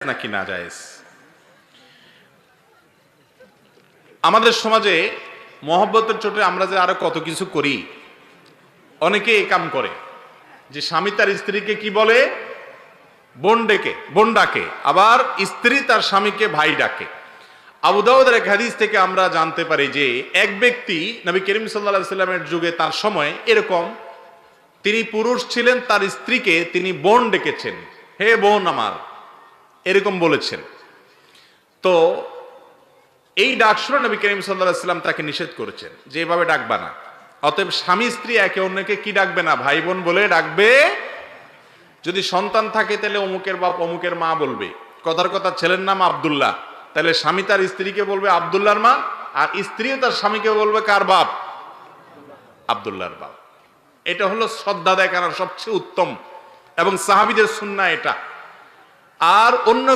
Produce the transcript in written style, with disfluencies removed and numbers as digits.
নাকি না জায়েজ। আমাদের সমাজে মহব্বতের চোটে আমরা যে আরো কত কিছু করি। অনেকে এই কাম করে যে স্বামী তার স্ত্রীকে কি বলে, বোন ডাকে, আবার স্ত্রী তার স্বামীকে ভাই ডাকে। আবু দাউদের এক হাদিস থেকে আমরা জানতে পারি যে এক ব্যক্তি নবী করিম সাল্লাল্লাহু আলাইহি সাল্লামের যুগে তার সময় এরকম, তিনি পুরুষ ছিলেন, তার স্ত্রীকে তিনি বোন ডেকেছেন, হে বোন আমার, এরকম বলেছেন। তো এই ডাক শুনে নবী করিম সাল্লাল্লাহু আলাইহি সাল্লাম তাকে নিষেধ করেছেন যে এভাবে ডাকবা না। অতএব স্বামী স্ত্রী একে অন্যকে কি ডাকবে না, ভাই বোন বলে ডাকবে। যদি সন্তান থাকে তাহলে অমুকের বাপ অমুকের মা বলবে। কথার কথা, ছেলের নাম আব্দুল্লাহ, তাহলে স্বামী তার স্ত্রীকে বলবে আব্দুল্লাহর মা, আর স্ত্রীও তার স্বামীকে বলবে কার বাপ, আব্দুল্লাহর বাপ। এটা হলো শ্রদ্ধা দেখানোর সবচেয়ে উত্তম এবং সাহাবীদের সুন্নাহ এটা। আর অন্য